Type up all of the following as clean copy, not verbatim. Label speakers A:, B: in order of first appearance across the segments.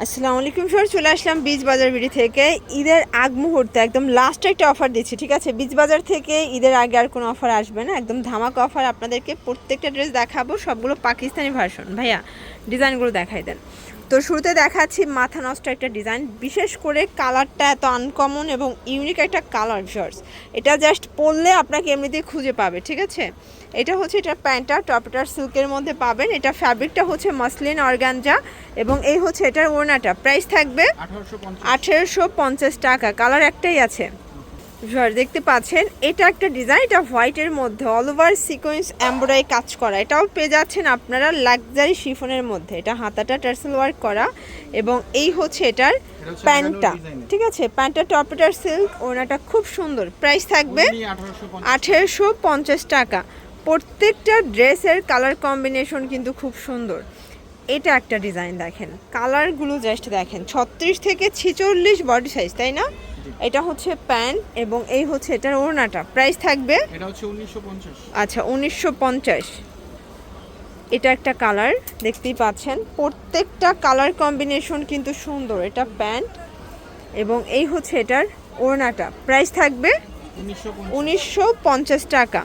A: আসসালামু আলাইকুম স্যার, চলে আসলাম বীজ বাজার বিডি থেকে। ঈদের আগ মুহূর্তে একদম লাস্ট একটা অফার দিচ্ছি, ঠিক আছে? বীজ বাজার থেকে ঈদের আগে আর কোনো অফার আসবে না, একদম ধামাকা অফার। আপনাদেরকে প্রত্যেকটা ড্রেস দেখাবো, সবগুলো পাকিস্তানি ভার্সন। ভাইয়া ডিজাইনগুলো দেখাই দেন। তো শুরুতে দেখাচ্ছি মাথা নষ্ট একটা ডিজাইন, বিশেষ করে কালারটা এত আনকমন এবং ইউনিক একটা কালার শর্টস। এটা জাস্ট পরলে আপনাকে এমনিতেই খুঁজে পাবে, ঠিক আছে? এটা হচ্ছে এটা প্যান্টটা টপটার সিল্কের মধ্যে পাবেন। এটা ফ্যাব্রিকটা হচ্ছে মাসলিন অর্গানজা এবং এই হচ্ছে এটার ওড়নাটা। প্রাইস থাকবে 1850 টাকা। কালার একটাই আছে। দেখতে পাচ্ছেন এটা একটা ডিজাইন, এটা হোয়াইটের মধ্যে অল ওভার সিকোয়েন্স এমব্রয়ডারি কাজ করা। এটাও পেয়ে যাচ্ছেন আপনারা লাক্সারি শিফনের মধ্যে। এটা হাতাটা টার্সেল ওয়ার্ক করা এবং এই হচ্ছে এটার প্যান্টটা, ঠিক আছে? প্যান্টটা টপটার সিল্ক, ওড়নাটা খুব সুন্দর। প্রাইস থাকবে 1850 টাকা। প্রত্যেকটা ড্রেসের কালার কম্বিনেশন কিন্তু খুব সুন্দর। এটা একটা ডিজাইন দেখেন, কালারগুলো জাস্ট দেখেন। 36 থেকে 46 বডি সাইজ, তাই না? এটা হচ্ছে প্যান্ট এবং এই হচ্ছে এটার ওড়নাটা। প্রাইস থাকবে
B: এটা হচ্ছে 1950।
A: আচ্ছা 1950। এটা একটা কালার দেখতেই পাচ্ছেন, প্রত্যেকটা কালার কম্বিনেশন কিন্তু সুন্দর। এটা প্যান্ট এবং এই হচ্ছে এটার ওড়নাটা। প্রাইস থাকবে 1950 টাকা।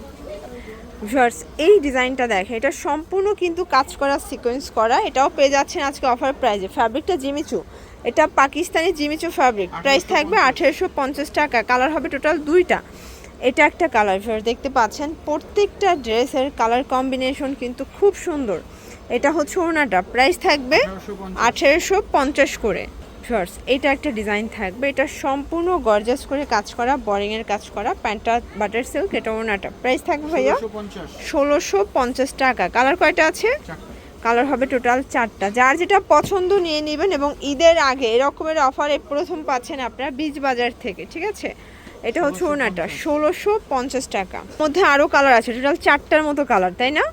A: ভিউয়ার্স এই ডিজাইনটা দেখে, এটা সম্পূর্ণ কিন্তু কাজ করা সিকোয়েন্স করা। এটাও পেয়ে যাচ্ছেন আজকে অফার প্রাইজে। ফ্যাব্রিকটা জিমিচু, এটা পাকিস্তানি জিমিচু ফ্যাব্রিক। প্রাইস থাকবে 1850 টাকা। কালার হবে টোটাল দুইটা। এটা একটা কালার ভিউয়ার্স দেখতে পাচ্ছেন, প্রত্যেকটা ড্রেসের কালার কম্বিনেশন কিন্তু খুব সুন্দর। এটা হচ্ছে ওড়নাটা। প্রাইস থাকবে 1850 করে। শর্টস এটা একটা ডিজাইন থাকবে, এটা সম্পূর্ণ গর্জাস করে কাজ করা, বোরিংয়ের কাজ করা। প্যান্টটা বাটার সিল্ক, এটা ওড়নাটা। প্রাইস থাকবে ভাইয়া 1650 টাকা। কালার কয়টা আছে? কালার হবে টোটাল 4টা। যার যেটা পছন্দ নিয়ে নেবেন এবং ঈদের আগে এরকমের অফারে প্রথম পাচ্ছেন আপনারা বীজ বাজার থেকে, ঠিক আছে? এটা হচ্ছে ওড়নাটা 1650 টাকা। মধ্যে আরও কালার আছে, টোটাল 4টার মতো কালার, তাই না?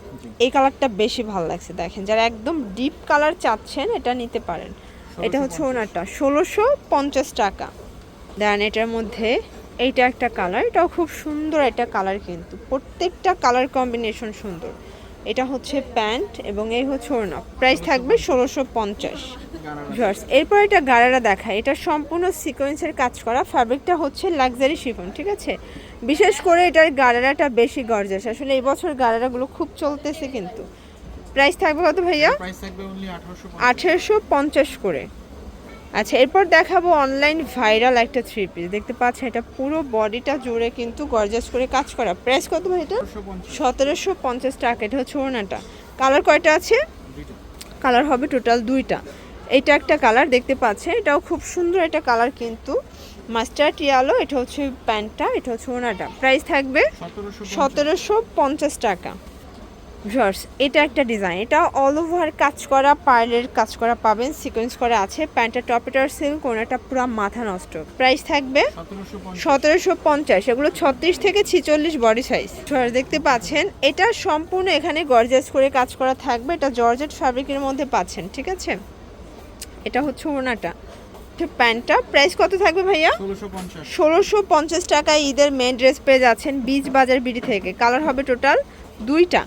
A: এই কালারটা বেশি ভালো লাগছে দেখেন, যারা একদম ডিপ কালার চাচ্ছেন এটা নিতে পারেন। এটা হচ্ছে ওনারটা 1650 টাকা। দেন এটার মধ্যে এইটা একটা কালার, এটাও খুব সুন্দর একটা কালার, কিন্তু প্রত্যেকটা কালার কম্বিনেশন সুন্দর। এটা হচ্ছে প্যান্ট এবং এই হচ্ছে ওড়না। প্রাইস থাকবে 1650। এরপর এটা গারারা দেখায়, এটা সম্পূর্ণ সিকোয়েন্সের কাজ করা। ফ্যাব্রিকটা হচ্ছে লাক্সারি শিফন, ঠিক আছে? বিশেষ করে এটার গারারাটা বেশি গর্জাস। আসলে এই বছর গারারাগুলো খুব চলতেছে কিন্তু। প্রাইস থাকবে কত ভাইয়া?
B: প্রাইস থাকবে অনলি
A: 1850 করে। আচ্ছা এরপর দেখাবো অনলাইন ভাইরাল একটা থ্রি পিস। দেখতে পাচ্ছেন এটা পুরো বডিটা জুড়ে কিন্তু গর্জাস করে কাজ করা। প্রাইস কত ভাই এটা? 1750 টাকা। এটা হচ্ছে ওড়নাটা। কালার কয়টা আছে? কালার হবে টোটাল দুইটা। এটা একটা কালার দেখতে পাচ্ছেন, এটাও খুব সুন্দর একটা কালার কিন্তু মাস্টার্ড ইয়েলো। এটা হচ্ছে প্যান্টটা, এটা হচ্ছে ওড়নাটা। প্রাইস থাকবে 1750 টাকা। ভিউয়ার্স এটা একটা ডিজাইন, এটা অল ওভার কাজ করা, পার্লের কাজ করা পাবেন, সিকোয়েন্স করা আছে। প্যান্টটা টপেটার সিল্ক, ওনাটা পুরো মাথা নষ্ট। প্রাইস থাকবে 1750। এগুলো 36 থেকে 46 বডি সাইজ। দেখতে পাচ্ছেন এটা সম্পূর্ণ এখানে গর্জাস করে কাজ করা থাকবে। এটা জর্জেট ফ্যাব্রিকের মধ্যে পাচ্ছেন, ঠিক আছে? এটা হচ্ছে ওনাটা, প্যান্টটা। প্রাইস কত থাকবে ভাইয়া? 1650 টাকায় ঈদের মেন ড্রেস পেয়ে যাচ্ছেন বীজ বাজার বিডি থেকে। কালার হবে টোটাল দুইটা।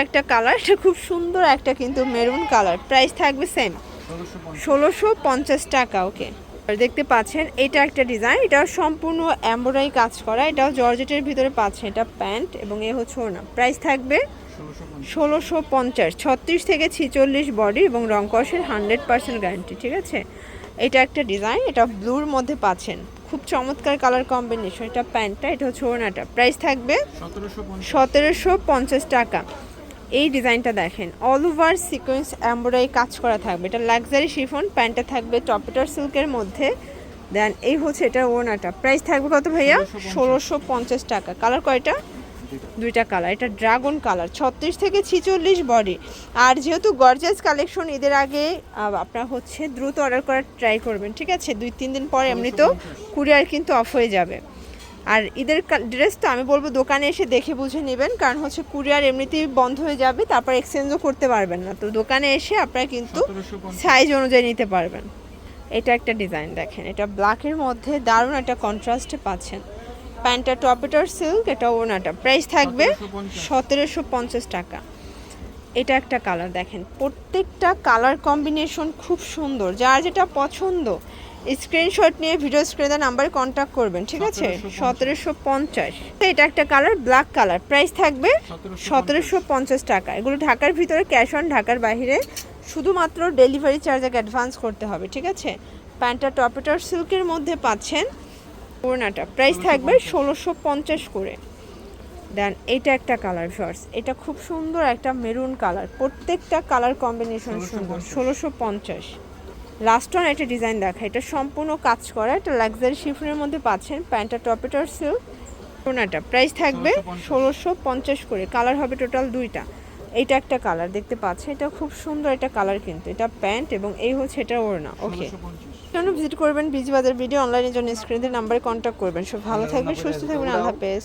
A: একটা কালার, এটা খুব সুন্দর একটা কিন্তু মেরুন কালার। প্রাইস থাকবে সেম 1650 টাকা। ওকে দেখতে পাচ্ছেন এটা একটা ডিজাইন, এটা সম্পূর্ণ এমব্রয়ডারি কাজ করা। এটাও জর্জেটের ভিতরে পাচ্ছেন। এটা প্যান্ট এবং এ হচ্ছে ওড়না। প্রাইস থাকবে 1650। 36 থেকে 46 বডি এবং রং কষের 100% গ্যারান্টি, ঠিক আছে? এটা একটা ডিজাইন, এটা ব্লুর মধ্যে পাচ্ছেন, খুব চমৎকার কালার কম্বিনেশন। এটা প্যান্টটা, এটা হচ্ছে ওড়নাটা। প্রাইস থাকবে 1750 টাকা। এই ডিজাইনটা দেখেন, অল ওভার সিকোয়েন্স এমব্রয়ডারি কাজ করা থাকবে। এটা লাক্সারি শিফন, প্যান্টটা থাকবে টপেটার সিল্কের মধ্যে। দেন এই হচ্ছে এটা ওড়নাটা। প্রাইস থাকবে কত ভাইয়া? 1650 টাকা। কালার কয়টা? দুইটা কালার। এটা ড্রাগন কালার, 36 থেকে 46 বডি। আর যেহেতু গর্জিয়াস কালেকশন, ঈদের আগে আপনার হচ্ছে দ্রুত অর্ডার করার ট্রাই করবেন, ঠিক আছে? 2-3 দিন পরে এমনিতেও কুরিয়ার কিন্তু অফ হয়ে যাবে। আর ঈদের ড্রেস তো আমি বলবো দোকানে এসে দেখে বুঝে নেবেন, কারণ হচ্ছে কুরিয়ার এমনিতেই বন্ধ হয়ে যাবে, তারপর এক্সচেঞ্জও করতে পারবেন না। তো দোকানে এসে আপনারা কিন্তু সাইজ অনুযায়ী নিতে পারবেন। এটা একটা ডিজাইন দেখেন, এটা ব্ল্যাকের মধ্যে দারুণ একটা কন্ট্রাস্টে পাচ্ছেন। প্যান্টটা টপেটার সিল্ক, এটা ওড়নাটা। প্রাইস থাকবে 1750 টাকা। এটা একটা কালার দেখেন, প্রত্যেকটা কালার কম্বিনেশন খুব সুন্দর। যার যেটা পছন্দ স্ক্রিনশট নিয়ে ভিডিও স্ক্রিনে নাম্বারে কন্ট্যাক্ট করবেন, ঠিক আছে? 1750। এটা একটা কালার ব্ল্যাক কালার, প্রাইস থাকবে 1750 টাকা। এগুলো ঢাকার ভিতরে ক্যাশ অন, ঢাকার বাইরে শুধুমাত্র ডেলিভারি চার্জ আগে অ্যাডভান্স করতে হবে, ঠিক আছে? প্যান্টটা টপেটার সিল্কের মধ্যে পাচ্ছেন। ওড়নাটা প্রাইস থাকবে 1650 করে। দেন এটা একটা কালার শর্টস, এটা খুব সুন্দর একটা মেরুন কালার, প্রত্যেকটা কালার কম্বিনেশন সুন্দর। 1650। লাস্ট ওয়ান একটা ডিজাইন দেখা, এটা সম্পূর্ণ কাজ করা, এটা লাক্সারি শিফনের মধ্যে পাচ্ছেন। প্যান্টটা টপেটার সিল্ক, ওড়নাটা প্রাইস থাকবে 1650 করে। কালার হবে টোটাল 2টা। এইটা একটা কালার দেখতে পাচ্ছেন, এটা খুব সুন্দর একটা কালার, কিন্তু এটা প্যান্ট এবং এই হচ্ছে এটা ওড়না। ওকে, কেন ভিজিট করবেন বিজবাজার ভিডিও অনলাইনের জন্য স্ক্রিনের নাম্বারে কন্ট্যাক্ট করবেন। সব ভালো থাকবেন, সুস্থ থাকবেন, আল্লাহ হাফেজ।